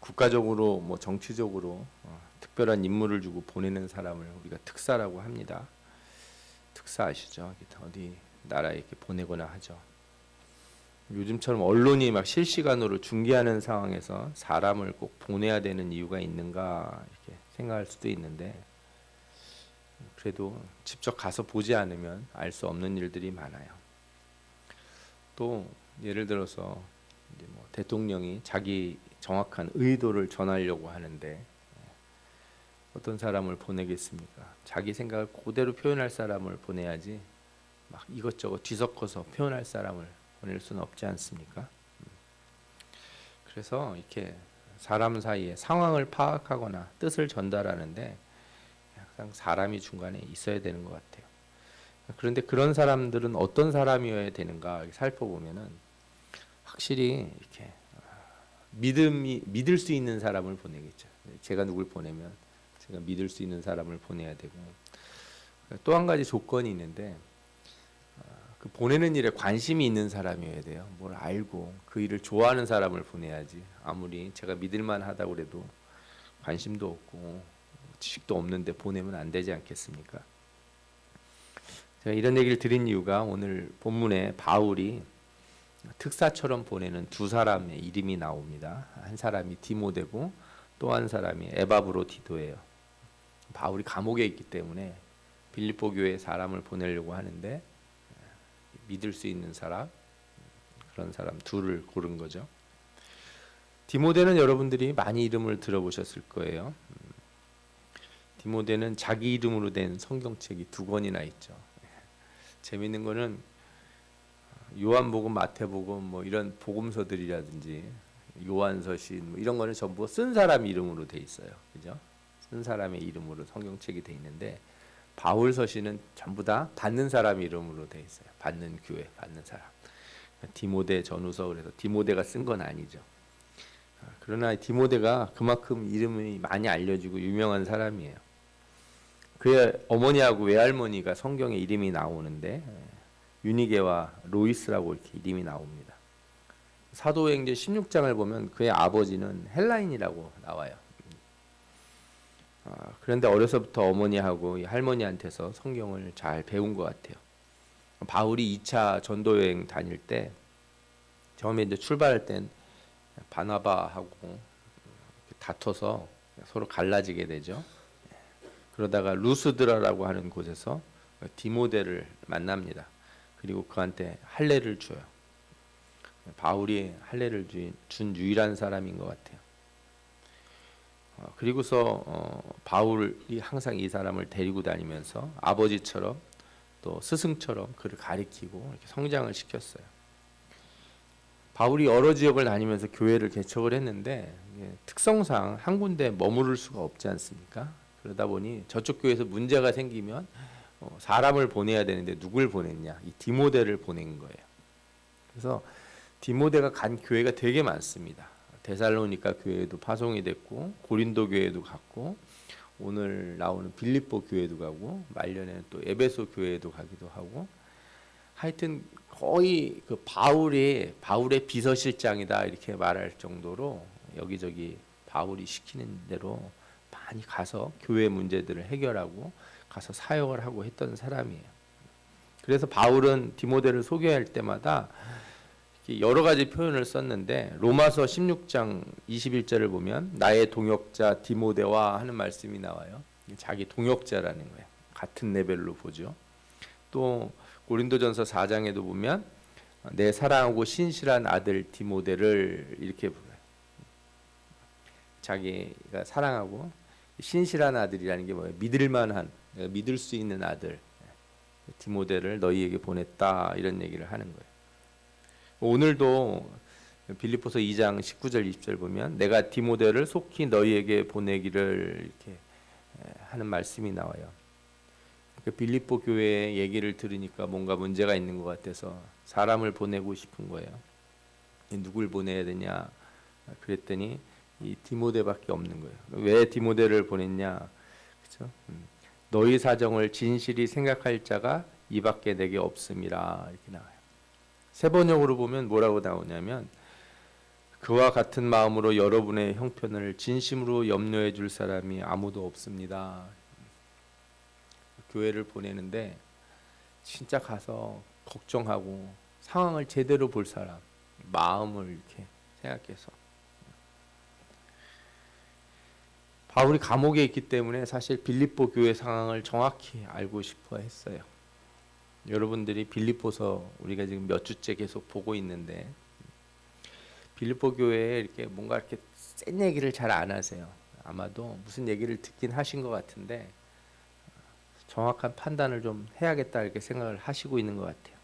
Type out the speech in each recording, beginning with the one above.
국가적으로 뭐 정치적으로 특별한 임무를 주고 보내는 사람을 우리가 특사라고 합니다. 특사 아시죠? 어디 나라에 이렇게 보내거나 하죠. 요즘처럼 언론이 막 실시간으로 중계하는 상황에서 사람을 꼭 보내야 되는 이유가 있는가 이렇게 생각할 수도 있는데, 그래도 직접 가서 보지 않으면 알 수 없는 일들이 많아요. 또 예를 들어서 이제 뭐 대통령이 자기 정확한 의도를 전하려고 하는데 어떤 사람을 보내겠습니까? 자기 생각을 그대로 표현할 사람을 보내야지 막 이것저것 뒤섞어서 표현할 사람을 보낼 수는 없지 않습니까? 그래서 이렇게 사람 사이에 상황을 파악하거나 뜻을 전달하는데 항상 사람이 중간에 있어야 되는 것 같아요. 그런데 그런 사람들은 어떤 사람이어야 되는가 살펴보면은 확실히 이렇게 믿을 수 있는 사람을 보내겠죠. 제가 누굴 보내면 제가 믿을 수 있는 사람을 보내야 되고, 또 한 가지 조건이 있는데 그 보내는 일에 관심이 있는 사람이어야 돼요. 뭘 알고 그 일을 좋아하는 사람을 보내야지, 아무리 제가 믿을만 하다고 그래도 관심도 없고 지식도 없는데 보내면 안 되지 않겠습니까? 제가 이런 얘기를 드린 이유가 오늘 본문에 바울이 특사처럼 보내는 두 사람의 이름이 나옵니다. 한 사람이 디모데고 또 한 사람이 에바브로디도예요. 바울이 감옥에 있기 때문에 빌립보 교회에 사람을 보내려고 하는데 믿을 수 있는 사람, 그런 사람 둘을 고른 거죠. 디모데는 여러분들이 많이 이름을 들어보셨을 거예요. 디모데는 자기 이름으로 된 성경책이 2권이나 있죠. 재밌는 거는 요한복음, 마태복음 뭐 이런 복음서들이라든지 요한서신 뭐 이런 거는 전부 쓴 사람 이름으로 돼 있어요. 그죠? 쓴 사람의 이름으로 성경책이 돼 있는데 바울 서신은 전부 다 받는 사람 이름으로 돼 있어요. 받는 교회, 받는 사람. 디모데 전후서, 그래서 디모데가 쓴 건 아니죠. 그러나 디모데가 그만큼 이름이 많이 알려지고 유명한 사람이에요. 그의 어머니하고 외할머니가 성경에 이름이 나오는데 유니게와 로이스라고 이렇게 이름이 나옵니다. 사도행전 16장을 보면 그의 아버지는 헬라인이라고 나와요. 그런데 어려서부터 어머니하고 할머니한테서 성경을 잘 배운 것 같아요. 바울이 2차 전도 여행 다닐 때 처음에 이제 출발할 땐 바나바하고 다퉈서 서로 갈라지게 되죠. 그러다가 루스드라라고 하는 곳에서 디모데를 만납니다. 그리고 그한테 할례를 줘요. 바울이 할례를 준 유일한 사람인 것 같아요. 그리고서 바울이 항상 이 사람을 데리고 다니면서 아버지처럼 또 스승처럼 그를 가리키고 이렇게 성장을 시켰어요. 바울이 여러 지역을 다니면서 교회를 개척을 했는데 특성상 한 군데 머무를 수가 없지 않습니까? 그러다 보니 저쪽 교회에서 문제가 생기면 사람을 보내야 되는데 누굴 보냈냐? 이 디모데를 보낸 거예요. 그래서 디모데가 간 교회가 되게 많습니다. 데살로니가 교회도 파송이 됐고 고린도 교회도 갔고 오늘 나오는 빌립보 교회도 가고 말년에는 또 에베소 교회도 가기도 하고, 하여튼 거의 그 바울의 비서실장이다 이렇게 말할 정도로 여기저기 바울이 시키는 대로 많이 가서 교회 문제들을 해결하고 가서 사역을 하고 했던 사람이에요. 그래서 바울은 디모데를 소개할 때마다 여러 가지 표현을 썼는데 로마서 16장 21절을 보면 나의 동역자 디모데와 하는 말씀이 나와요. 자기 동역자라는 거예요. 같은 레벨로 보죠. 또 고린도전서 4장에도 보면 내 사랑하고 신실한 아들 디모데를 이렇게 불러요. 자기가 사랑하고 신실한 아들이라는 게 뭐예요? 믿을만한, 믿을 수 있는 아들 디모데를 너희에게 보냈다 이런 얘기를 하는 거예요. 오늘도 빌립보서 2장 19절 20절 보면 내가 디모데를 속히 너희에게 보내기를 이렇게 하는 말씀이 나와요. 빌립보 교회의 얘기를 들으니까 뭔가 문제가 있는 것 같아서 사람을 보내고 싶은 거예요. 누굴 보내야 되냐 그랬더니 이 디모데밖에 없는 거예요. 왜 디모데를 보냈냐? 그렇죠? 너희 사정을 진실이 생각할 자가 이밖에 내게 없음이라 이렇게 나와요. 세 번역으로 보면 뭐라고 나오냐면 그와 같은 마음으로 여러분의 형편을 진심으로 염려해 줄 사람이 아무도 없습니다. 교회를 보내는데 진짜 가서 걱정하고 상황을 제대로 볼 사람, 마음을 이렇게 생각해서. 바울이 감옥에 있기 때문에 사실 빌립보 교회 상황을 정확히 알고 싶어 했어요. 여러분들이 빌립보서 우리가 지금 몇 주째 계속 보고 있는데 빌립보 교회에 이렇게 뭔가 이렇게 센 얘기를 잘 안 하세요. 아마도 무슨 얘기를 듣긴 하신 것 같은데 정확한 판단을 좀 해야겠다 이렇게 생각을 하시고 있는 것 같아요.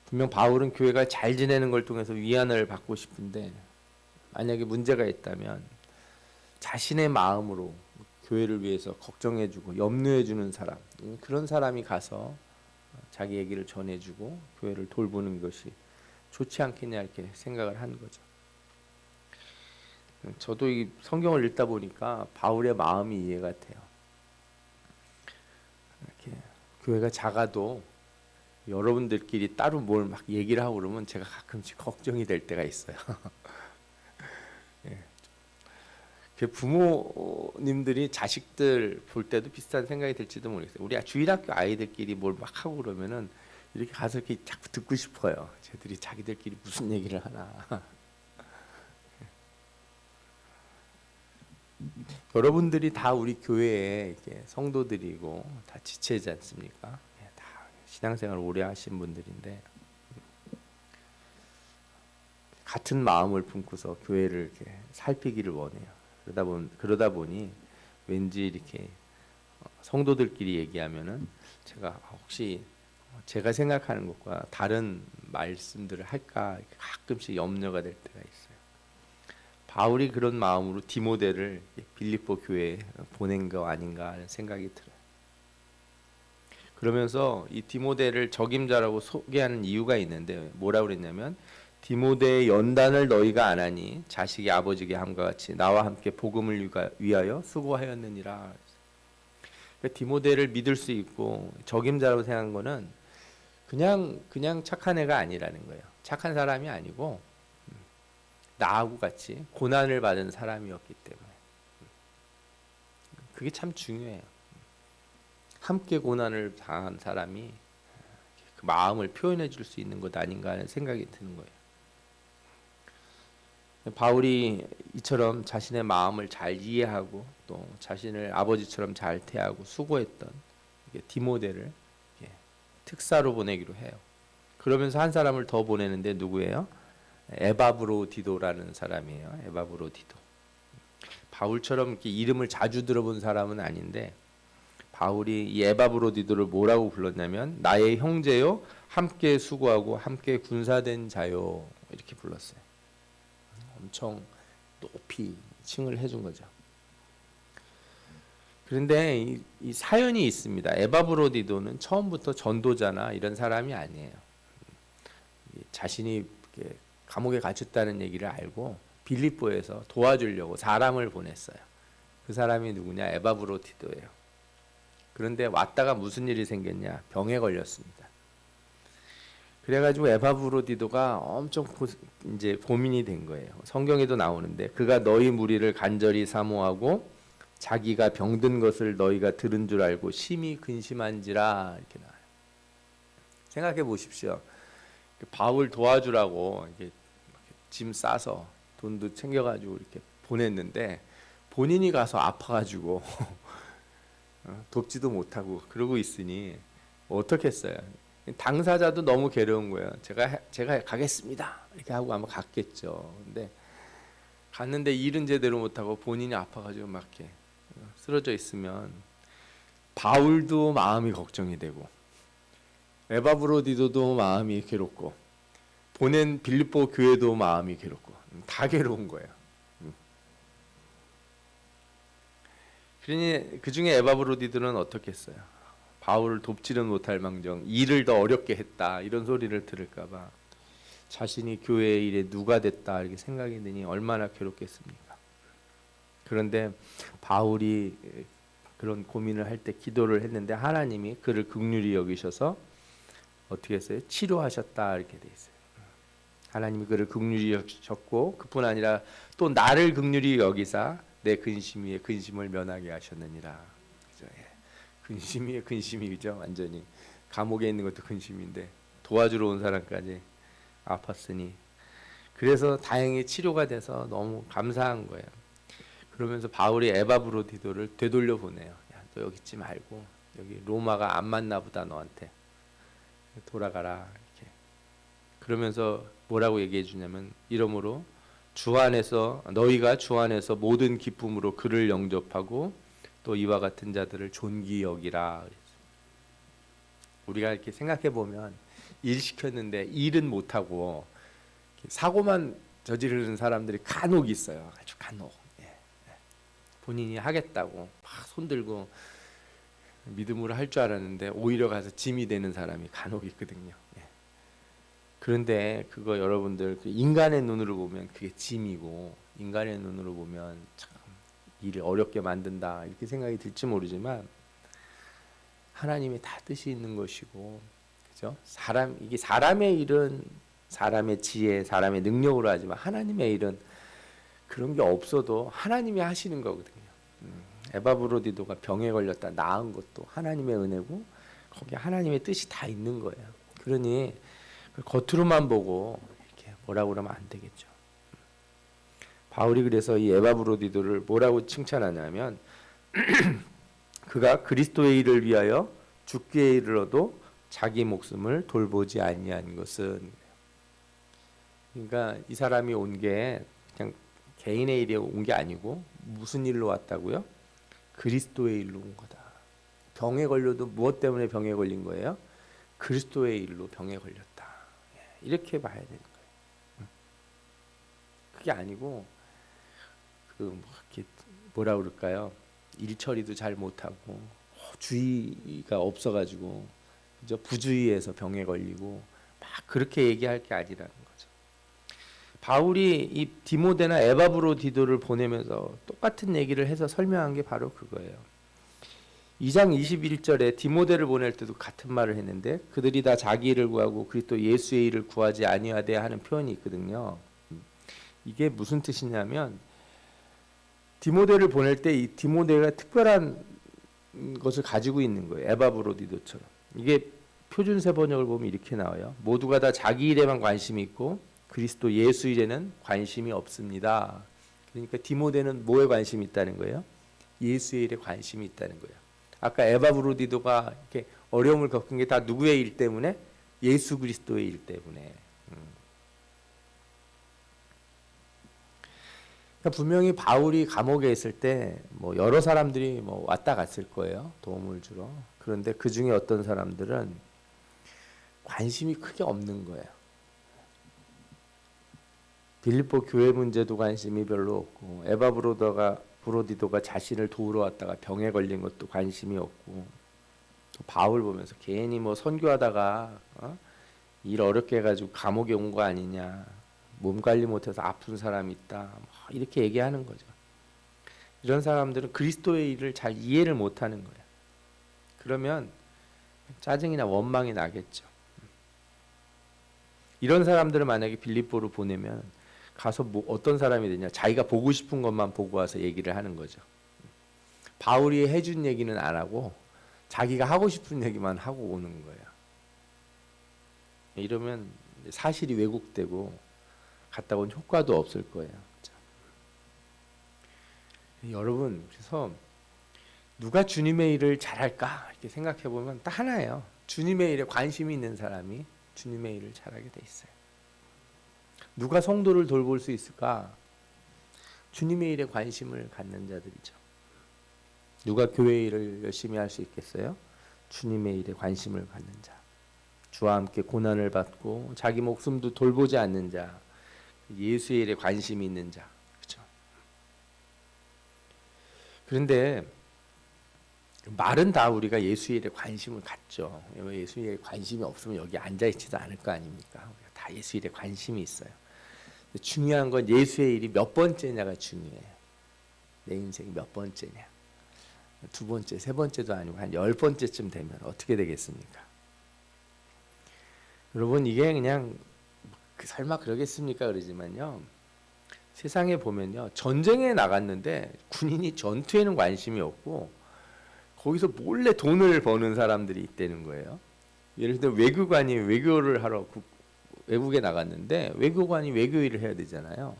분명 바울은 교회가 잘 지내는 걸 통해서 위안을 받고 싶은데 만약에 문제가 있다면 자신의 마음으로 교회를 위해서 걱정해주고 염려해주는 사람, 그런 사람이 가서 자기 얘기를 전해주고 교회를 돌보는 것이 좋지 않겠냐 이렇게 생각을 한 거죠. 저도 이 성경을 읽다 보니까 바울의 마음이 이해가 돼요. 이렇게 교회가 작아도 여러분들끼리 따로 뭘 막 얘기를 하고 그러면 제가 가끔씩 걱정이 될 때가 있어요. 예. 부모님들이 자식들 볼 때도 비슷한 생각이 들지도 모르겠어요. 우리 주일학교 아이들끼리 뭘 막 하고 그러면은 이렇게 가서 이렇게 자꾸 듣고 싶어요. 쟤들이 자기들끼리 무슨 얘기를 하나. 여러분들이 다 우리 교회에 이렇게 성도들이고 다 지체지 않습니까? 다 신앙생활 오래 하신 분들인데 같은 마음을 품고서 교회를 이렇게 살피기를 원해요. 그러다 보니 왠지 이렇게 성도들끼리 얘기하면은 제가 혹시 제가 생각하는 것과 다른 말씀들을 할까 가끔씩 염려가 될 때가 있어요. 바울이 그런 마음으로 디모데를 빌립보 교회에 보낸 거 아닌가 하는 생각이 들어요. 그러면서 이 디모데를 적임자라고 소개하는 이유가 있는데 뭐라고 그랬냐면 디모데의 연단을 너희가 안 하니 자식이 아버지에게 함과 같이 나와 함께 복음을 위하여 수고하였느니라. 그러니까 디모데를 믿을 수 있고 적임자라고 생각한 거는 그냥 착한 애가 아니라는 거예요. 착한 사람이 아니고 나하고 같이 고난을 받은 사람이었기 때문에 그게 참 중요해요. 함께 고난을 당한 사람이 그 마음을 표현해 줄 수 있는 것 아닌가 하는 생각이 드는 거예요. 바울이 이처럼 자신의 마음을 잘 이해하고 또 자신을 아버지처럼 잘 대하고 수고했던 디모데를 특사로 보내기로 해요. 그러면서 한 사람을 더 보내는데 누구예요? 에바브로디도라는 사람이에요. 에바브로디도. 바울처럼 이렇게 이름을 자주 들어본 사람은 아닌데 바울이 이 에바브로디도를 뭐라고 불렀냐면 나의 형제요, 함께 수고하고 함께 군사된 자요 이렇게 불렀어요. 엄청 높이 칭을 해준 거죠. 그런데 이 사연이 있습니다. 에바브로디도는 처음부터 전도자나 이런 사람이 아니에요. 자신이 감옥에 갇혔다는 얘기를 알고 빌립보에서 도와주려고 사람을 보냈어요. 그 사람이 누구냐? 에바브로디도예요. 그런데 왔다가 무슨 일이 생겼냐? 병에 걸렸습니다. 그래가지고 에바브로디도가 엄청 이제 고민이 된 거예요. 성경에도 나오는데 그가 너희 무리를 간절히 사모하고 자기가 병든 것을 너희가 들은 줄 알고 심히 근심한지라 이렇게 나와요. 생각해 보십시오. 바울 도와주라고 이렇게 짐 싸서 돈도 챙겨가지고 이렇게 보냈는데 본인이 가서 아파가지고 돕지도 못하고 그러고 있으니 어떻겠어요? 당사자도 너무 괴로운 거예요. 제가 가겠습니다. 이렇게 하고 아마 갔겠죠. 근데 갔는데 일은 제대로 못하고 본인이 아파가지고 막 이렇게 쓰러져 있으면 바울도 마음이 걱정이 되고 에바브로디도도 마음이 괴롭고 보낸 빌립보 교회도 마음이 괴롭고 다 괴로운 거예요. 그러니 그 중에 에바브로디도는 어떻게 했어요? 바울을 돕지는 못할 망정 일을 더 어렵게 했다 이런 소리를 들을까봐 자신이 교회의 일에 누가 됐다 이렇게 생각이 드니 얼마나 괴롭겠습니까? 그런데 바울이 그런 고민을 할 때 기도를 했는데 하나님이 그를 긍휼히 여기셔서 어떻게 했어요? 치료하셨다 이렇게 돼 있어요. 하나님이 그를 긍휼히 여기셨고 그뿐 아니라 또 나를 긍휼히 여기사 내 근심 위에 근심을 면하게 하셨느니라. 그죠? 예. 근심 위에 근심이죠. 완전히 감옥에 있는 것도 근심인데 도와주러 온 사람까지 아팠으니 그래서 다행히 치료가 돼서 너무 감사한 거예요. 그러면서 바울이 에바브로디도를 되돌려 보내요. 야, 너 여기 있지 말고 여기 로마가 안 맞나 보다 너한테 돌아가라 이렇게. 그러면서 뭐라고 얘기해 주냐면 이러므로 주 안에서 너희가 주 안에서 모든 기쁨으로 그를 영접하고 또 이와 같은 자들을 존귀 여기라. 우리가 이렇게 생각해 보면 일 시켰는데 일은 못 하고 사고만 저지르는 사람들이 간혹 있어요. 아주 간혹. 본인이 하겠다고 막 손들고 믿음으로 할 줄 알았는데 오히려 가서 짐이 되는 사람이 간혹 있거든요. 그런데 그거 여러분들 인간의 눈으로 보면 그게 짐이고 인간의 눈으로 보면 참 일을 어렵게 만든다 이렇게 생각이 들지 모르지만 하나님의 다 뜻이 있는 것이고 그죠? 이게 사람의 일은 사람의 지혜, 사람의 능력으로 하지만 하나님의 일은 그런 게 없어도 하나님이 하시는 거거든요. 에바브로디도가 병에 걸렸다 나은 것도 하나님의 은혜고 거기에 하나님의 뜻이 다 있는 거예요. 그러니 겉으로만 보고 이렇게 뭐라고 그러면 안 되겠죠. 바울이 그래서 이 에바브로디도를 뭐라고 칭찬하냐면 그가 그리스도의 일을 위하여 죽기에 이르러도 자기 목숨을 돌보지 아니한 것은 그러니까 이 사람이 온 게 그냥 개인의 일에 온 게 아니고 무슨 일로 왔다고요? 그리스도의 일로 온 거다. 병에 걸려도 무엇 때문에 병에 걸린 거예요? 그리스도의 일로 병에 걸렸다. 이렇게 봐야 되는 거예요. 그게 아니고 뭐라 그럴까요? 일 처리도 잘 못하고 주의가 없어가지고 그죠? 부주의해서 병에 걸리고 막 그렇게 얘기할 게 아니라는 거죠. 바울이 이 디모데나 에바브로디도를 보내면서 똑같은 얘기를 해서 설명한 게 바로 그거예요. 2장 21절에 디모데를 보낼 때도 같은 말을 했는데 그들이 다 자기 일을 구하고 그리스도 예수의 일을 구하지 아니하되 하는 표현이 있거든요. 이게 무슨 뜻이냐면 디모데를 보낼 때 이 디모데가 특별한 것을 가지고 있는 거예요. 에바브로디도처럼. 이게 표준세 번역을 보면 이렇게 나와요. 모두가 다 자기 일에만 관심이 있고 그리스도 예수 일에는 관심이 없습니다. 그러니까 디모데는 뭐에 관심이 있다는 거예요? 예수의 일에 관심이 있다는 거예요. 아까 에바브로디도가 이렇게 어려움을 겪은 게 다 누구의 일 때문에? 예수 그리스도의 일 때문에. 그러니까 분명히 바울이 감옥에 있을 때 뭐 여러 사람들이 뭐 왔다 갔을 거예요. 도움을 주러. 그런데 그 중에 어떤 사람들은 관심이 크게 없는 거예요. 빌립보 교회 문제도 관심이 별로 없고 에바브로디도가 자신을 도우러 왔다가 병에 걸린 것도 관심이 없고 바울 보면서 괜히 뭐 선교하다가 일 어렵게 해가지고 감옥에 온 거 아니냐 몸 관리 못해서 아픈 사람이 있다 이렇게 얘기하는 거죠. 이런 사람들은 그리스도의 일을 잘 이해를 못하는 거예요. 그러면 짜증이나 원망이 나겠죠. 이런 사람들을 만약에 빌립보로 보내면 가서 뭐 어떤 사람이 되냐 자기가 보고 싶은 것만 보고 와서 얘기를 하는 거죠. 바울이 해준 얘기는 안 하고 자기가 하고 싶은 얘기만 하고 오는 거예요. 이러면 사실이 왜곡되고 갔다 온 효과도 없을 거예요. 여러분 그래서 누가 주님의 일을 잘할까 이렇게 생각해 보면 딱 하나예요. 주님의 일에 관심이 있는 사람이 주님의 일을 잘하게 돼 있어요. 누가 성도를 돌볼 수 있을까? 주님의 일에 관심을 갖는 자들이죠. 누가 교회 일을 열심히 할 수 있겠어요? 주님의 일에 관심을 갖는 자. 주와 함께 고난을 받고 자기 목숨도 돌보지 않는 자. 예수의 일에 관심이 있는 자. 그렇죠? 그런데 말은 다 우리가 예수의 일에 관심을 갖죠. 예수의 일에 관심이 없으면 여기 앉아있지도 않을 거 아닙니까? 우리가 다 예수의 일에 관심이 있어요. 중요한 건 예수의 일이 몇 번째냐가 중요해요. 내 인생이 몇 번째냐. 두 번째, 세 번째도 아니고 한 10번째쯤 되면 어떻게 되겠습니까? 여러분 이게 그냥 설마 그러겠습니까? 그러지만요. 세상에 보면요. 전쟁에 나갔는데 군인이 전투에는 관심이 없고 거기서 몰래 돈을 버는 사람들이 있다는 거예요. 예를 들어 외교관이 외교를 하러 외국에 나갔는데 외교관이 외교 일을 해야 되잖아요.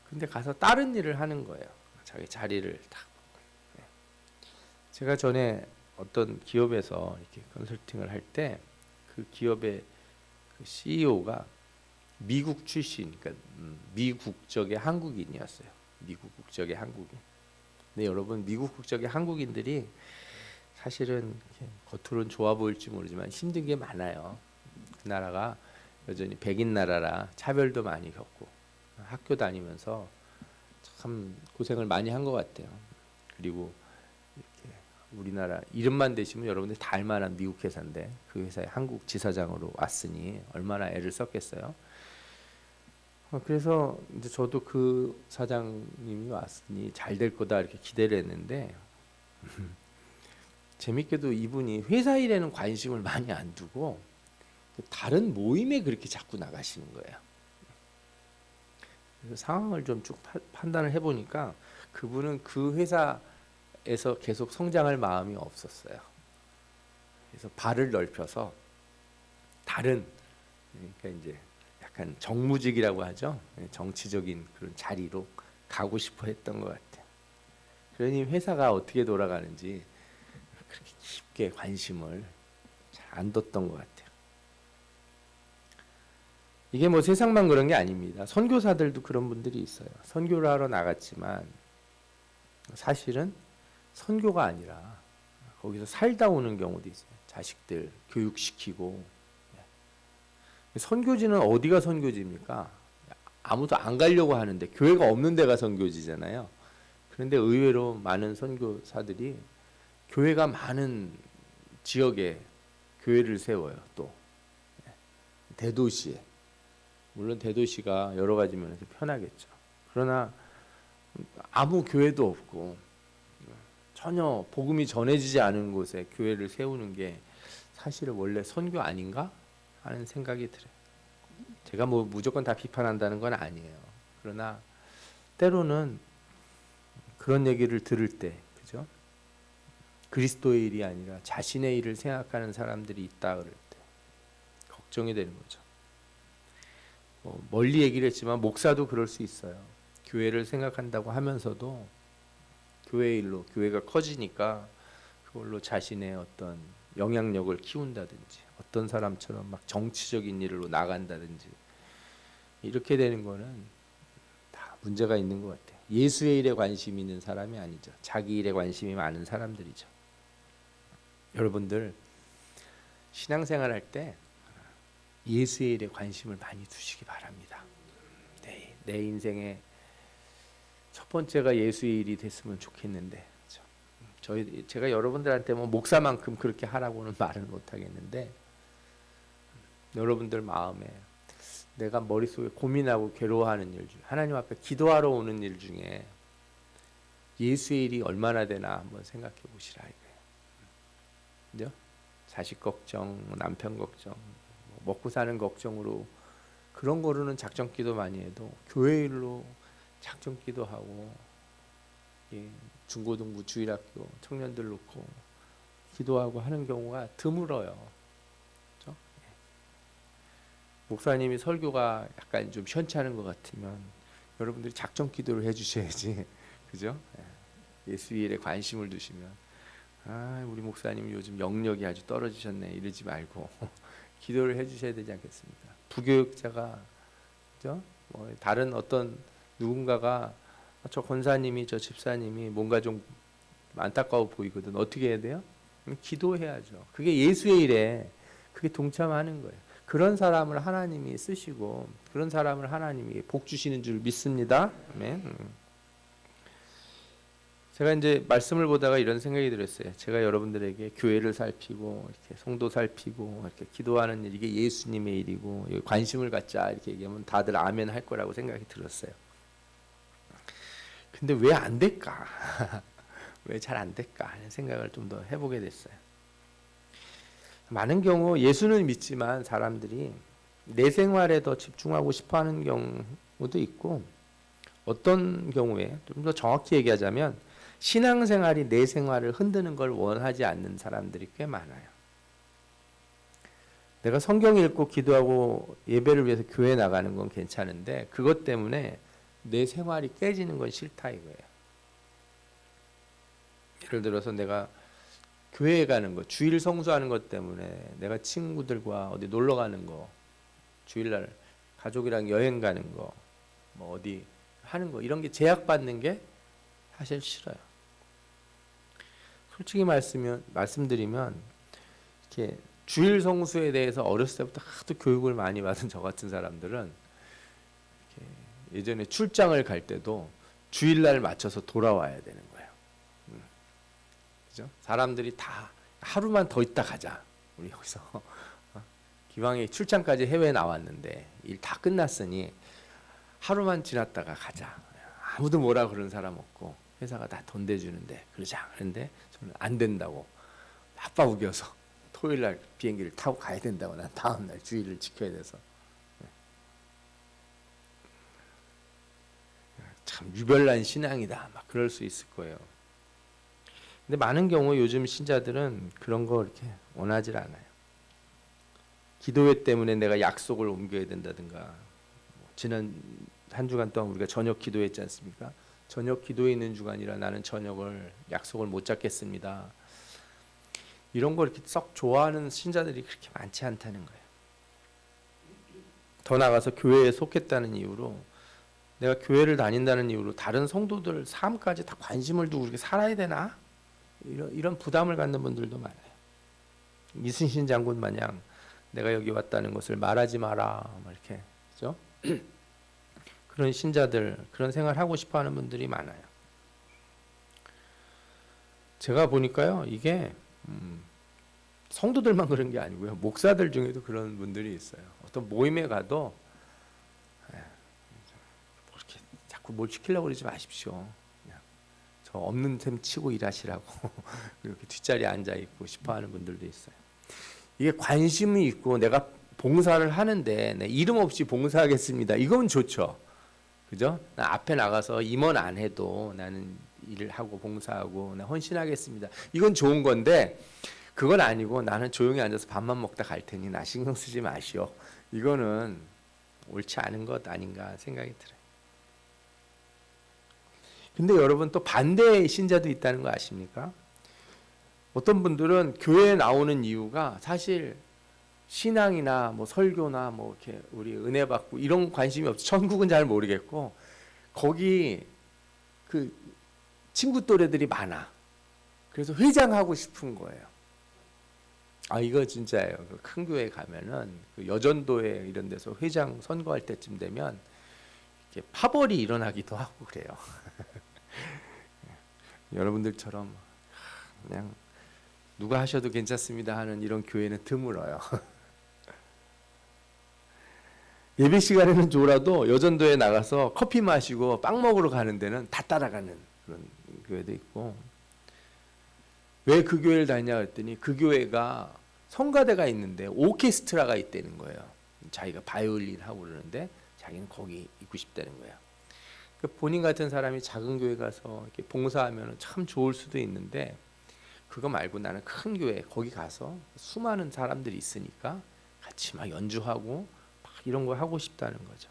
근데 가서 다른 일을 하는 거예요. 자기 자리를 딱. 제가 전에 어떤 기업에서 이렇게 컨설팅을 할 때 그 기업의 그 CEO가 미국 출신, 그러니까 미국적의 한국인이었어요. 미국 국적의 한국인. 근데 여러분 미국 국적의 한국인들이 사실은 겉으로는 좋아 보일지 모르지만 힘든 게 많아요. 그 나라가 여전히 백인 나라라 차별도 많이 겪고 학교 다니면서 참 고생을 많이 한 것 같아요. 그리고 이렇게 우리나라 이름만 대시면 여러분들 다 알만한 미국 회사인데 그 회사에 한국 지사장으로 왔으니 얼마나 애를 썼겠어요. 그래서 이제 저도 그 사장님이 왔으니 잘 될 거다 이렇게 기대를 했는데 재밌게도 이분이 회사 일에는 관심을 많이 안 두고 다른 모임에 그렇게 자꾸 나가시는 거예요. 그래서 상황을 좀 쭉 판단을 해보니까 그분은 그 회사에서 계속 성장할 마음이 없었어요. 그래서 발을 넓혀서 다른, 그러니까 이제 약간 정무직이라고 하죠. 정치적인 그런 자리로 가고 싶어 했던 것 같아요. 그러니 회사가 어떻게 돌아가는지 그렇게 깊게 관심을 잘 안 뒀던 것 같아요. 이게 뭐 세상만 그런 게 아닙니다. 선교사들도 그런 분들이 있어요. 선교를 하러 나갔지만 사실은 선교가 아니라 거기서 살다 오는 경우도 있어요. 자식들 교육시키고. 선교지는 어디가 선교지입니까? 아무도 안 가려고 하는데 교회가 없는 데가 선교지잖아요. 그런데 의외로 많은 선교사들이 교회가 많은 지역에 교회를 세워요. 또 대도시에. 물론 대도시가 여러 가지 면에서 편하겠죠. 그러나 아무 교회도 없고 전혀 복음이 전해지지 않은 곳에 교회를 세우는 게 사실은 원래 선교 아닌가 하는 생각이 들어요. 제가 뭐 무조건 다 비판한다는 건 아니에요. 그러나 때로는 그런 얘기를 들을 때, 그죠? 그리스도의 일이 아니라 자신의 일을 생각하는 사람들이 있다 그럴 때 걱정이 되는 거죠. 멀리 얘기를 했지만 목사도 그럴 수 있어요. 교회를 생각한다고 하면서도 교회 일로 교회가 커지니까 그걸로 자신의 어떤 영향력을 키운다든지 어떤 사람처럼 막 정치적인 일로 나간다든지 이렇게 되는 거는 다 문제가 있는 것 같아요. 예수의 일에 관심이 있는 사람이 아니죠. 자기 일에 관심이 많은 사람들이죠. 여러분들 신앙생활 할 때 예수의 일에 관심을 많이 두시기 바랍니다. 내 인생의 첫 번째가 예수의 일이 됐으면 좋겠는데, 그렇죠? 제가 여러분들한테 뭐 목사만큼 그렇게 하라고는 말은 못 하겠는데, 여러분들 마음에 내가 머릿속에 고민하고 괴로워하는 일 중에 하나님 앞에 기도하러 오는 일 중에 예수의 일이 얼마나 되나 한번 생각해 보시라 이거예요. 그죠? 자식 걱정, 남편 걱정, 먹고 사는 걱정으로 그런 거로는 작정기도 많이 해도 교회 일로 작정기도 하고 중고등부 주일학교 청년들 놓고 기도하고 하는 경우가 드물어요. 그렇죠? 목사님이 설교가 약간 좀 현찮은 것 같으면 여러분들이 작정기도를 해주셔야지, 그죠? 예수 일에 관심을 두시면 우리 목사님 요즘 영력이 아주 떨어지셨네 이러지 말고 기도를 해주셔야 되지 않겠습니까? 부교육자가, 그죠? 뭐 다른 어떤 누군가가 저 권사님이 저 집사님이 뭔가 좀 안타까워 보이거든. 어떻게 해야 돼요? 기도해야죠. 그게 예수의 일에 그게 동참하는 거예요. 그런 사람을 하나님이 쓰시고 그런 사람을 하나님이 복 주시는 줄 믿습니다. 아멘. 제가 이제 말씀을 보다가 이런 생각이 들었어요. 제가 여러분들에게 교회를 살피고 이렇게 성도 살피고 이렇게 기도하는 일, 이게 예수님의 일이고 관심을 갖자 이렇게 얘기하면 다들 아멘 할 거라고 생각이 들었어요. 근데 왜 안 될까? 왜 잘 안 될까 하는 생각을 좀 더 해보게 됐어요. 많은 경우 예수는 믿지만 사람들이 내 생활에 더 집중하고 싶어하는 경우도 있고, 어떤 경우에 좀 더 정확히 얘기하자면 신앙생활이 내 생활을 흔드는 걸 원하지 않는 사람들이 꽤 많아요. 내가 성경 읽고 기도하고 예배를 위해서 교회 나가는 건 괜찮은데 그것 때문에 내 생활이 깨지는 건 싫다 이거예요. 예를 들어서 내가 교회에 가는 거, 주일 성수하는 것 때문에 내가 친구들과 어디 놀러 가는 거, 주일날 가족이랑 여행 가는 거, 뭐 어디 하는 거 이런 게 제약받는 게 사실 싫어요. 솔직히 말씀드리면 이렇게 주일 성수에 대해서 어렸을 때부터 하도 교육을 많이 받은 저 같은 사람들은 예전에 출장을 갈 때도 주일날 맞춰서 돌아와야 되는 거예요. 그죠? 사람들이 다 하루만 더 있다 가자. 우리 여기서 기왕에 출장까지 해외 나왔는데 일 다 끝났으니 하루만 지났다가 가자. 아무도 뭐라 그러는 사람 없고 회사가 다 돈 대주는데 그러자. 그런데 저는 안 된다고 바빠 우겨서 토요일날 비행기를 타고 가야 된다고 난 다음날 주일을 지켜야 돼서 참 유별난 신앙이다 막 그럴 수 있을 거예요. 근데 많은 경우 요즘 신자들은 그런 거 이렇게 원하지 않아요. 기도회 때문에 내가 약속을 옮겨야 된다든가 지난 한 주간 동안 우리가 저녁 기도했지 않습니까? 저녁 기도에 있는 주간이라 나는 저녁을 약속을 못 잡겠습니다. 이런 걸 이렇게 썩 좋아하는 신자들이 그렇게 많지 않다는 거예요. 더 나아가서 교회에 속했다는 이유로 내가 교회를 다닌다는 이유로 다른 성도들 삶까지 다 관심을 두고 이렇게 살아야 되나? 이런 부담을 갖는 분들도 많아요. 이순신 장군 마냥 내가 여기 왔다는 것을 말하지 마라 이렇게 그죠? 그런 신자들 그런 생활 하고 싶어하는 분들이 많아요. 제가 보니까요 이게 성도들만 그런 게 아니고요 목사들 중에도 그런 분들이 있어요. 어떤 모임에 가도 이렇게 자꾸 뭘 시키려고 그러지 마십시오. 그냥 저 없는 셈 치고 일하시라고 이렇게 뒷자리에 앉아 있고 싶어하는 분들도 있어요. 이게 관심이 있고 내가 봉사를 하는데 내 이름 없이 봉사하겠습니다. 이건 좋죠. 그죠? 나 앞에 나가서 임원 안 해도 나는 일을 하고 봉사하고 나 헌신하겠습니다. 이건 좋은 건데 그건 아니고 나는 조용히 앉아서 밥만 먹다 갈 테니 나 신경 쓰지 마시오. 이거는 옳지 않은 것 아닌가 생각이 들어요. 근데 여러분 또 반대의 신자도 있다는 거 아십니까? 어떤 분들은 교회에 나오는 이유가 사실 신앙이나 뭐 설교나 뭐 이렇게 우리 은혜 받고 이런 관심이 없어. 천국은 잘 모르겠고 거기 그 친구 또래들이 많아. 그래서 회장하고 싶은 거예요. 아 이거 진짜예요. 그 큰 교회 가면은 그 여전도에 이런 데서 회장 선거할 때쯤 되면 이렇게 파벌이 일어나기도 하고 그래요. 여러분들처럼 그냥 누가 하셔도 괜찮습니다 하는 이런 교회는 드물어요. 예배 시간에는 졸아도 여전도에 나가서 커피 마시고 빵 먹으러 가는 데는 다 따라가는 그런 교회도 있고 왜 그 교회를 다니냐 했더니 그 교회가 성가대가 있는데 오케스트라가 있다는 거예요. 자기가 바이올린 하고 그러는데 자기는 거기 있고 싶다는 거예요. 본인 같은 사람이 작은 교회 가서 이렇게 봉사하면 참 좋을 수도 있는데 그거 말고 나는 큰 교회 거기 가서 수많은 사람들이 있으니까 같이 막 연주하고 막 이런 거 하고 싶다는 거죠.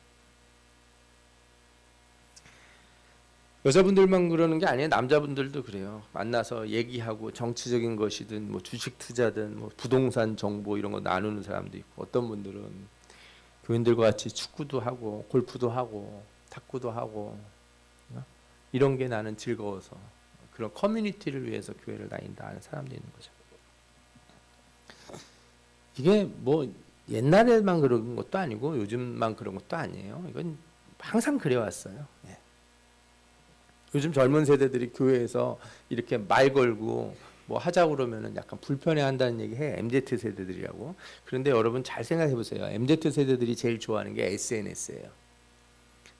여자분들만 그러는 게 아니에요. 남자분들도 그래요. 만나서 얘기하고 정치적인 것이든 뭐 주식 투자든 뭐 부동산 정보 이런 거 나누는 사람도 있고 어떤 분들은 교인들과 같이 축구도 하고 골프도 하고 탁구도 하고 이런 게 나는 즐거워서 그런 커뮤니티를 위해서 교회를 다닌다 하는 사람도 있는 거죠. 이게 뭐 옛날에만 그런 것도 아니고 요즘만 그런 것도 아니에요. 이건 항상 그래왔어요. 예. 요즘 젊은 세대들이 교회에서 이렇게 말 걸고 뭐 하자고 그러면은 약간 불편해한다는 얘기 해. MZ 세대들이라고. 그런데 여러분 잘 생각해 보세요. MZ 세대들이 제일 좋아하는 게 SNS예요.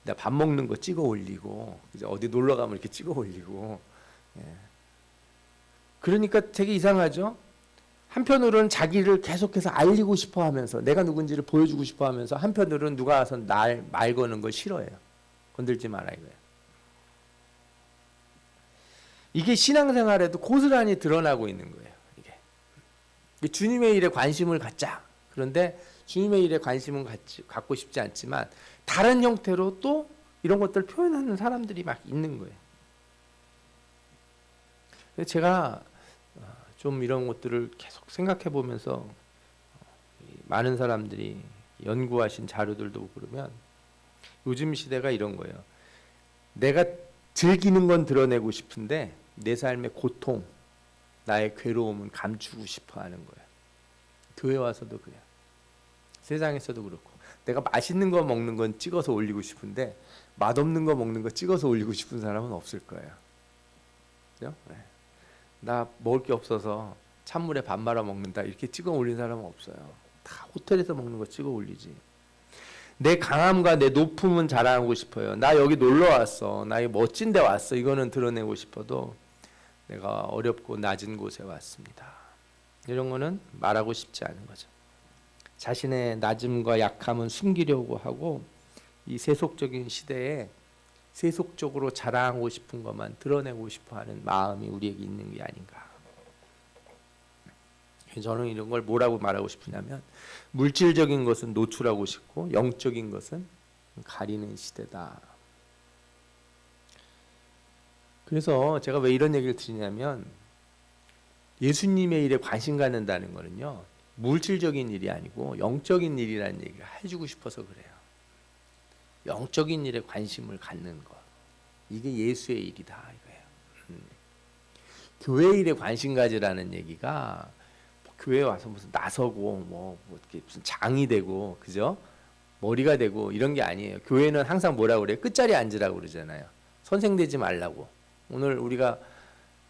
나 밥 먹는 거 찍어 올리고 어디 놀러 가면 이렇게 찍어 올리고. 예. 그러니까 되게 이상하죠. 한편으로는 자기를 계속해서 알리고 싶어 하면서 내가 누군지를 보여주고 싶어 하면서 한편으로는 누가 와서 날 말 거는 걸 싫어해요. 건들지 마라 이거예요. 이게 신앙생활에도 고스란히 드러나고 있는 거예요. 이게 주님의 일에 관심을 갖자. 그런데 주님의 일에 관심은 갖고 싶지 않지만 다른 형태로 또 이런 것들을 표현하는 사람들이 막 있는 거예요. 제가 좀 이런 것들을 계속 생각해 보면서 많은 사람들이 연구하신 자료들도 보고 그러면 요즘 시대가 이런 거예요. 내가 즐기는 건 드러내고 싶은데 내 삶의 고통, 나의 괴로움은 감추고 싶어 하는 거예요. 교회 와서도 그래요. 세상에서도 그렇고 내가 맛있는 거 먹는 건 찍어서 올리고 싶은데 맛없는 거 먹는 거 찍어서 올리고 싶은 사람은 없을 거예요. 그죠? 네. 나 먹을 게 없어서 찬물에 밥 말아 먹는다 이렇게 찍어 올린 사람은 없어요. 다 호텔에서 먹는 거 찍어 올리지. 내 강함과 내 높음은 자랑하고 싶어요. 나 여기 놀러 왔어. 나 이 멋진 데 왔어. 이거는 드러내고 싶어도 내가 어렵고 낮은 곳에 왔습니다. 이런 거는 말하고 싶지 않은 거죠. 자신의 낮음과 약함은 숨기려고 하고 이 세속적인 시대에 세속적으로 자랑하고 싶은 것만 드러내고 싶어하는 마음이 우리에게 있는 게 아닌가. 저는 이런 걸 뭐라고 말하고 싶으냐면 물질적인 것은 노출하고 싶고 영적인 것은 가리는 시대다. 그래서 제가 왜 이런 얘기를 드리냐면 예수님의 일에 관심 갖는다는 거는요 물질적인 일이 아니고 영적인 일이라는 얘기를 해주고 싶어서 그래요. 영적인 일에 관심을 갖는 것, 이게 예수의 일이다 이거예요. 교회 일에 관심 가지라는 얘기가 교회 와서 무슨 나서고 뭐 이렇게 무슨 장이 되고 그죠? 머리가 되고 이런 게 아니에요. 교회는 항상 뭐라고 그래요? 끝자리에 앉으라고 그러잖아요. 선생 되지 말라고. 오늘 우리가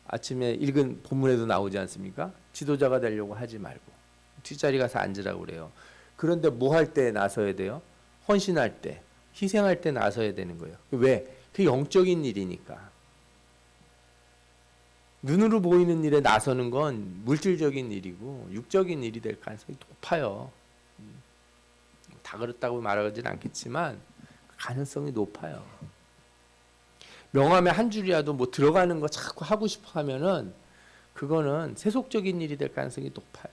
아침에 읽은 본문에도 나오지 않습니까? 지도자가 되려고 하지 말고 뒷자리 가서 앉으라고 그래요. 그런데 뭐 할 때 나서야 돼요? 헌신할 때, 희생할 때 나서야 되는 거예요. 왜? 그 영적인 일이니까. 눈으로 보이는 일에 나서는 건 물질적인 일이고 육적인 일이 될 가능성이 높아요. 다 그렇다고 말하지는 않겠지만 가능성이 높아요. 명함에 한 줄이라도 뭐 들어가는 거 자꾸 하고 싶어 하면은 그거는 세속적인 일이 될 가능성이 높아요.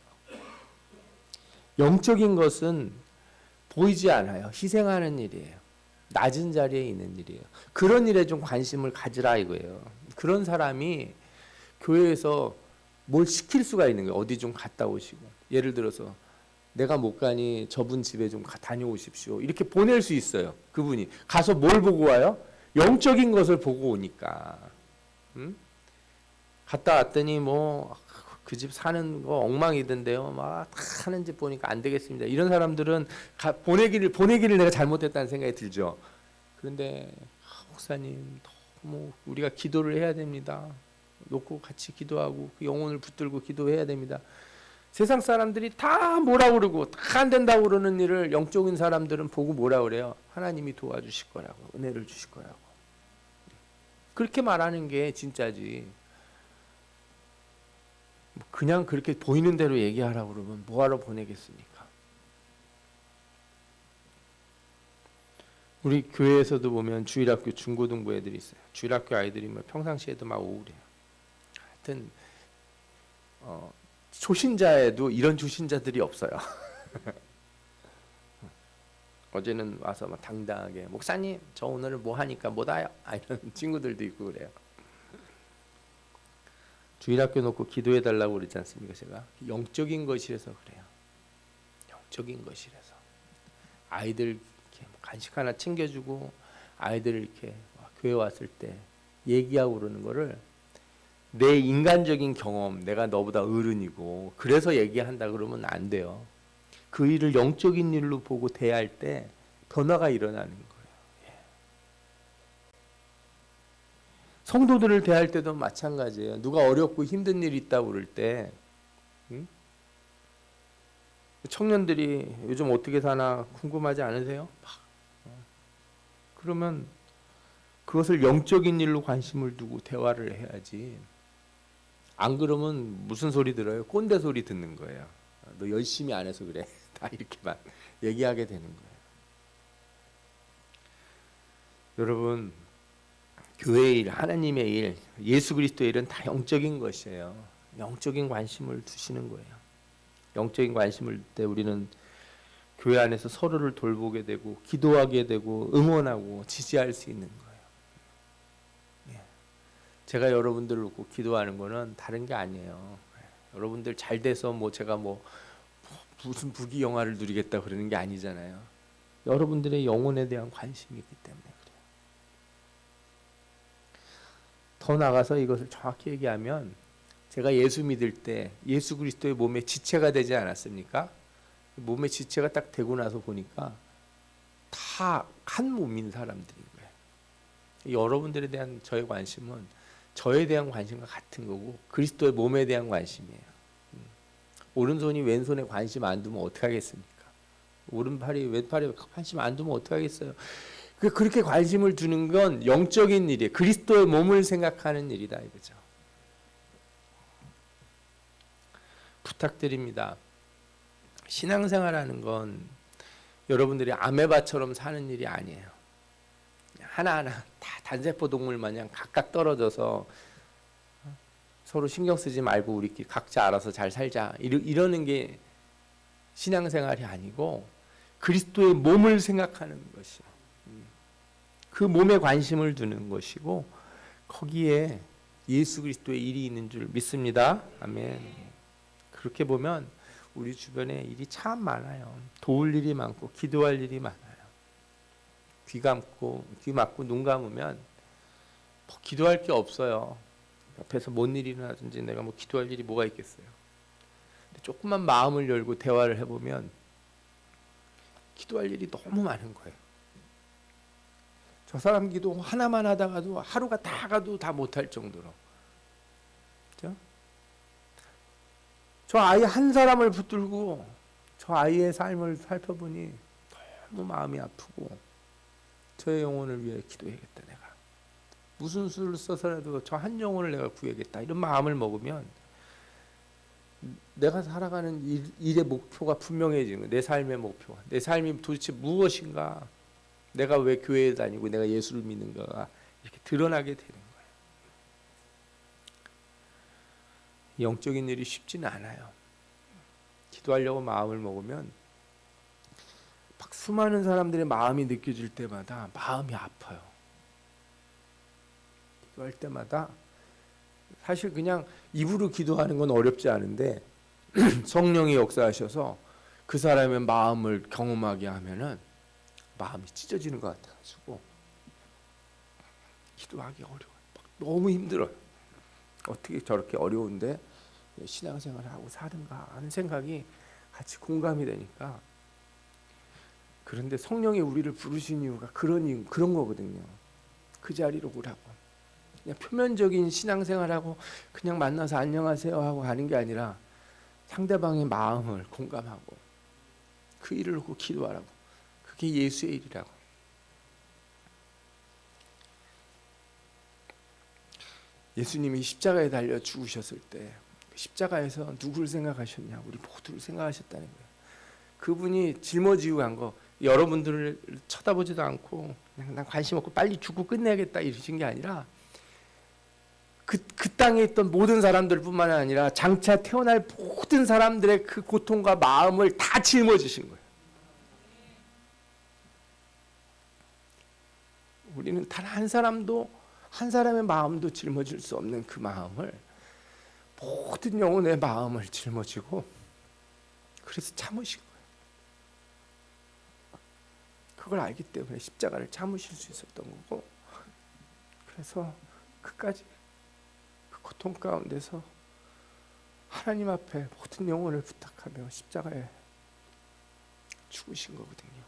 영적인 것은 보이지 않아요. 희생하는 일이에요. 낮은 자리에 있는 일이에요. 그런 일에 좀 관심을 가지라 이거예요. 그런 사람이 교회에서 뭘 시킬 수가 있는 거예요. 어디 좀 갔다 오시고. 예를 들어서 내가 못 가니 저분 집에 좀 다녀오십시오. 이렇게 보낼 수 있어요. 그분이. 가서 뭘 보고 와요? 영적인 것을 보고 오니까. 갔다 왔더니 뭐 그 집 사는 거 엉망이던데요. 막 다 하는 집 보니까 안 되겠습니다. 이런 사람들은 보내기를 내가 잘못했다는 생각이 들죠. 그런데 목사님 너무 우리가 기도를 해야 됩니다. 놓고 같이 기도하고 그 영혼을 붙들고 기도해야 됩니다. 세상 사람들이 다 뭐라 그러고 다 안 된다고 그러는 일을 영적인 사람들은 보고 뭐라 그래요? 하나님이 도와주실 거라고, 은혜를 주실 거라고. 그렇게 말하는 게 진짜지. 그냥 그렇게 보이는 대로 얘기하라고 그러면 뭐하러 보내겠습니까? 우리 교회에서도 보면 주일학교 중고등부 애들이 있어요. 주일학교 아이들이 뭐 평상시에도 막 오고 그래요. 하여튼 초신자에도 이런 초신자들이 없어요. 어제는 와서 막 당당하게 목사님 저 오늘 뭐 하니까 못 와요. 이런 친구들도 있고 그래요. 주일학교 놓고 기도해 달라고 그러지 않습니까? 제가 영적인 것이라서 그래요. 영적인 것이라서 아이들 이렇게 간식 하나 챙겨주고 아이들 이렇게 교회 왔을 때 얘기하고 그러는 거를 내 인간적인 경험, 내가 너보다 어른이고 그래서 얘기한다 그러면 안 돼요. 그 일을 영적인 일로 보고 대할 때 변화가 일어나는 거예요. 성도들을 대할 때도 마찬가지예요. 누가 어렵고 힘든 일이 있다고 그럴 때 청년들이 요즘 어떻게 사나 궁금하지 않으세요? 그러면 그것을 영적인 일로 관심을 두고 대화를 해야지. 안 그러면 무슨 소리 들어요? 꼰대 소리 듣는 거예요. 너 열심히 안 해서 그래. 다 이렇게만 얘기하게 되는 거예요. 여러분, 교회의 일, 하나님의 일, 예수 그리스도의 일은 다 영적인 것이에요. 영적인 관심을 두시는 거예요. 영적인 관심을 둘 때 우리는 교회 안에서 서로를 돌보게 되고 기도하게 되고 응원하고 지지할 수 있는 거예요. 예. 제가 여러분들을 놓고 기도하는 거는 다른 게 아니에요. 여러분들 잘 돼서 뭐 제가 뭐 무슨 부귀영화를 누리겠다 그러는 게 아니잖아요. 여러분들의 영혼에 대한 관심이기 때문에 그래요. 더 나가서 이것을 정확히 얘기하면 제가 예수 믿을 때 예수 그리스도의 몸의 지체가 되지 않았습니까? 몸의 지체가 딱 되고 나서 보니까 다 한 몸인 사람들인 거예요. 여러분들에 대한 저의 관심은 저에 대한 관심과 같은 거고 그리스도의 몸에 대한 관심이에요. 오른손이 왼손에 관심 안 두면 어떻게 하겠습니까? 오른팔이 왼팔에 관심 안 두면 어떻게 하겠어요? 그렇게 관심을 두는 건 영적인 일이에요. 그리스도의 몸을 생각하는 일이다 이거죠. 부탁드립니다. 신앙생활하는 건 여러분들이 아메바처럼 사는 일이 아니에요. 하나하나 다 단세포 동물 마냥 각각 떨어져서 서로 신경 쓰지 말고 우리끼리 각자 알아서 잘 살자 이러는 게 신앙생활이 아니고 그리스도의 몸을 생각하는 것이에요. 그 몸에 관심을 두는 것이고 거기에 예수 그리스도의 일이 있는 줄 믿습니다. 아멘. 그렇게 보면 우리 주변에 일이 참 많아요. 도울 일이 많고 기도할 일이 많아요. 귀 막고 눈 감으면 뭐 기도할 게 없어요. 옆에서 뭔 일이 일어나든지 내가 뭐 기도할 일이 뭐가 있겠어요. 근데 조금만 마음을 열고 대화를 해보면 기도할 일이 너무 많은 거예요. 저 사람 기도 하나만 하다가도 하루가 다 가도 다 못할 정도로. 그렇죠? 저 아이 한 사람을 붙들고 저 아이의 삶을 살펴보니 너무 마음이 아프고 저의 영혼을 위해 기도해야겠다 내가. 무슨 수를 써서라도 저 한 영혼을 내가 구해야겠다 이런 마음을 먹으면 내가 살아가는 일의 목표가 분명해지는 거예요. 내 삶의 목표가. 내 삶이 도대체 무엇인가. 내가 왜 교회에 다니고 내가 예수를 믿는가가 이렇게 드러나게 되는 거예요. 영적인 일이 쉽지는 않아요. 기도하려고 마음을 먹으면 막 수많은 사람들의 마음이 느껴질 때마다 마음이 아파요. 기도할 때마다 사실 그냥 입으로 기도하는 건 어렵지 않은데 성령이 역사하셔서 그 사람의 마음을 경험하게 하면은 마음이 찢어지는 것 같아가지고 기도하기 어려워요. 너무 힘들어요. 어떻게 저렇게 어려운데 신앙생활을 하고 사는가 하는 생각이 같이 공감이 되니까. 그런데 성령이 우리를 부르신 이유가 그런 거거든요. 그 자리로 오라고. 그냥 표면적인 신앙생활하고 그냥 만나서 안녕하세요 하고 가는 게 아니라 상대방의 마음을 공감하고 그 일을 놓고 기도하라고. 그게 예수의 일이라고. 예수님이 십자가에 달려 죽으셨을 때 십자가에서 누구를 생각하셨냐? 우리 모두를 생각하셨다는 거예요. 그분이 짊어지고 간 거 여러분들을 쳐다보지도 않고 그냥 난 관심 없고 빨리 죽고 끝내야겠다 이러신 게 아니라 그 땅에 있던 모든 사람들뿐만 아니라 장차 태어날 모든 사람들의 그 고통과 마음을 다 짊어지신 거예요. 우리는 단 한 사람의 마음도 짊어질 수 없는 그 마음을 모든 영혼의 마음을 짊어지고 그래서 참으신 거예요. 그걸 알기 때문에 십자가를 참으실 수 있었던 거고 그래서 끝까지 그 고통 가운데서 하나님 앞에 모든 영혼을 부탁하며 십자가에 죽으신 거거든요.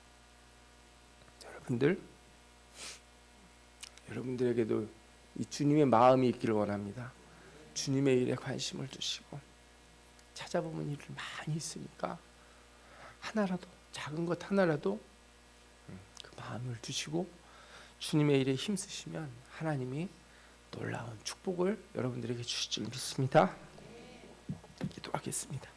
여러분들에게도 이 주님의 마음이 있기를 원합니다. 주님의 일에 관심을 두시고 찾아보면 일을 많이 있으니까 하나라도 작은 것 하나라도 그 마음을 두시고 주님의 일에 힘쓰시면 하나님이 놀라운 축복을 여러분들에게 주실 줄 믿습니다. 기도하겠습니다.